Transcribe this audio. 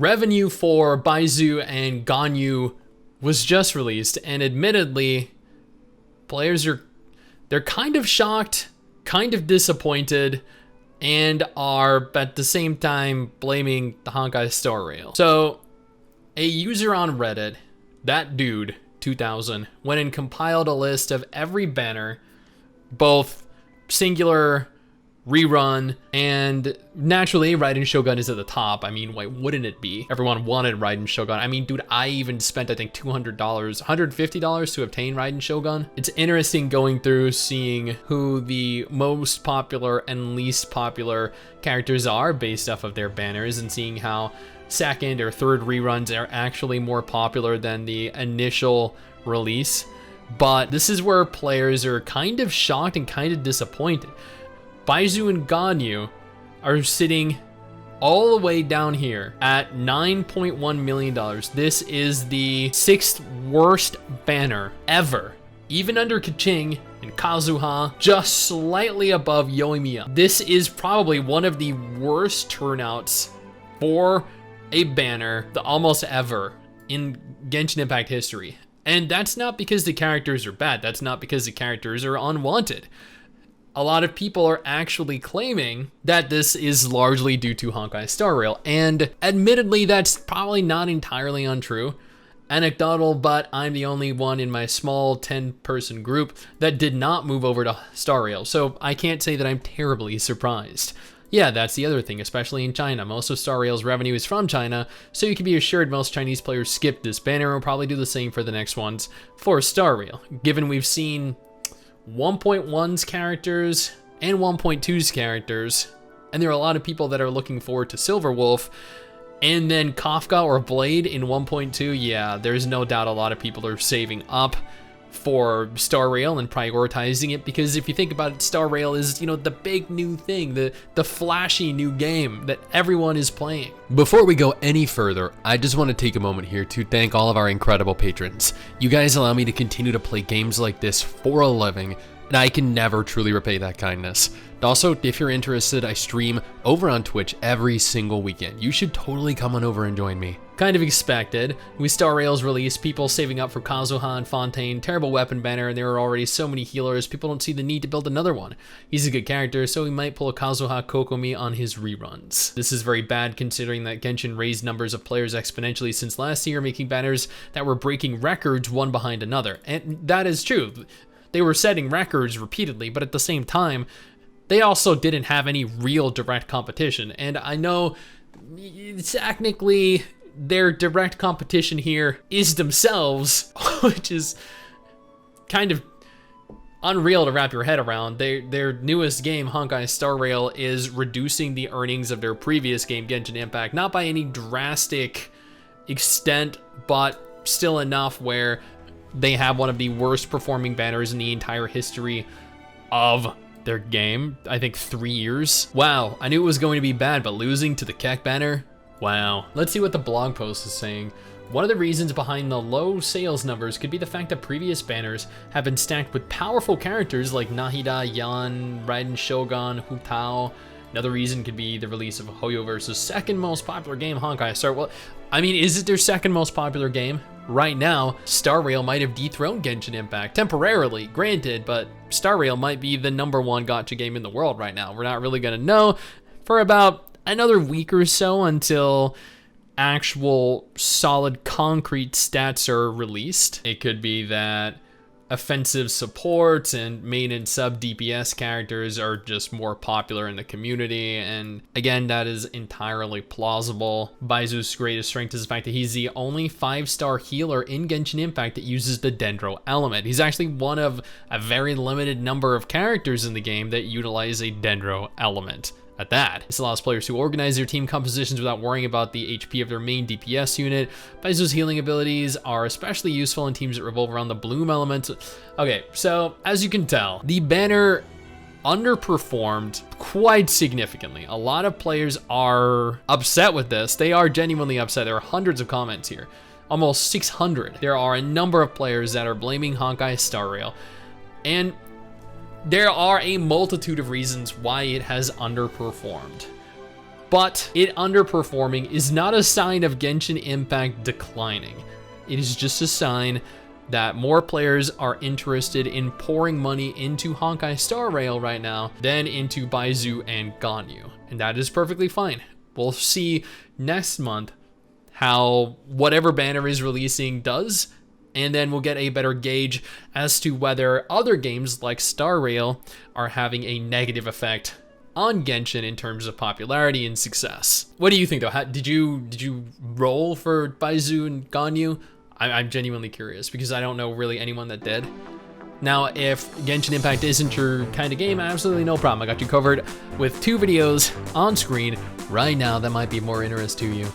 revenue for Baizu and Ganyu was just released, and admittedly, they're kind of shocked, kind of disappointed, and are at the same time blaming the Honkai Star Rail. So, a user on Reddit, that dude, 2000, went and compiled a list of every banner, both singular, rerun, and naturally Raiden Shogun is at the top. I mean, why wouldn't it be? Everyone wanted Raiden Shogun. I mean, dude, I even spent, I think, $200, $150 to obtain Raiden Shogun. It's interesting going through, seeing who the most popular and least popular characters are based off of their banners, and seeing how second or third reruns are actually more popular than the initial release. But this is where players are kind of shocked and kind of disappointed. Baizu and Ganyu are sitting all the way down here at $9.1 million. This is the 6th worst banner ever, even under Kaching and Kazuha, just slightly above Yoimiya. This is probably one of the worst turnouts for a banner almost ever in Genshin Impact history. And that's not because the characters are bad. That's not because the characters are unwanted. A lot of people are actually claiming that this is largely due to Honkai Star Rail, and admittedly, that's probably not entirely untrue. Anecdotal, but I'm the only one in my small 10-person group that did not move over to Star Rail, so I can't say that I'm terribly surprised. Yeah, that's the other thing, especially in China. Most of Star Rail's revenue is from China, so you can be assured most Chinese players skip this banner and will probably do the same for the next ones for Star Rail, given we've seen 1.1's characters and 1.2's characters, and there are a lot of people that are looking forward to Silver Wolf, and then Kafka or Blade in 1.2. Yeah, there's no doubt a lot of people are saving up for Star Rail and prioritizing it, because if you think about it, Star Rail is, you know, the big new thing, the flashy new game that everyone is playing. Before we go any further, I just want to take a moment here to thank all of our incredible patrons. You guys allow me to continue to play games like this for a living, and I can never truly repay that kindness. Also, if you're interested, I stream over on Twitch every single weekend. You should totally come on over and join me. Kind of expected. With Star Rail's release, people saving up for Kazuha and Fontaine, terrible weapon banner, and there are already so many healers, people don't see the need to build another one. He's a good character, so he might pull a Kazuha Kokomi on his reruns. This is very bad considering that Genshin raised numbers of players exponentially since last year, making banners that were breaking records one behind another. And that is true. They were setting records repeatedly, but at the same time, they also didn't have any real direct competition. And I know technically their direct competition here is themselves, which is kind of unreal to wrap your head around. Their newest game, Honkai Star Rail, is reducing the earnings of their previous game, Genshin Impact, not by any drastic extent, but still enough where they have one of the worst performing banners in the entire history of their game. I think 3 years. Wow, I knew it was going to be bad, but losing to the Keck banner? Wow. Let's see what the blog post is saying. One of the reasons behind the low sales numbers could be the fact that previous banners have been stacked with powerful characters like Nahida, Yan, Raiden Shogun, Hu Tao. Another reason could be the release of Hoyoverse's second most popular game, Honkai Star. Well, I mean, is it their second most popular game? Right now, Star Rail might have dethroned Genshin Impact, temporarily, granted, but Star Rail might be the #1 gacha game in the world right now. We're not really gonna know for about another week or so until actual solid concrete stats are released. It could be that offensive support and main and sub DPS characters are just more popular in the community, and again, that is entirely plausible. Baizu's greatest strength is the fact that he's the only 5-star healer in Genshin Impact that uses the Dendro element. He's actually one of a very limited number of characters in the game that utilize a Dendro element. At that, this allows players to organize their team compositions without worrying about the HP of their main DPS unit. Baizu's healing abilities are especially useful in teams that revolve around the bloom element. Okay, so as you can tell, the banner underperformed quite significantly. A lot of players are upset with this. They are genuinely upset. There are hundreds of comments here, almost 600. There are a number of players that are blaming Honkai Star Rail, and there are a multitude of reasons why it has underperformed. But it underperforming is not a sign of Genshin Impact declining. It is just a sign that more players are interested in pouring money into Honkai Star Rail right now than into Baizu and Ganyu. And that is perfectly fine. We'll see next month how whatever banner is releasing does, and then we'll get a better gauge as to whether other games like Star Rail are having a negative effect on Genshin in terms of popularity and success. What do you think though? Did you roll for Baizu and Ganyu? I'm genuinely curious because I don't know really anyone that did. Now, if Genshin Impact isn't your kind of game, absolutely no problem. I got you covered with 2 videos on screen right now that might be of more interest to you.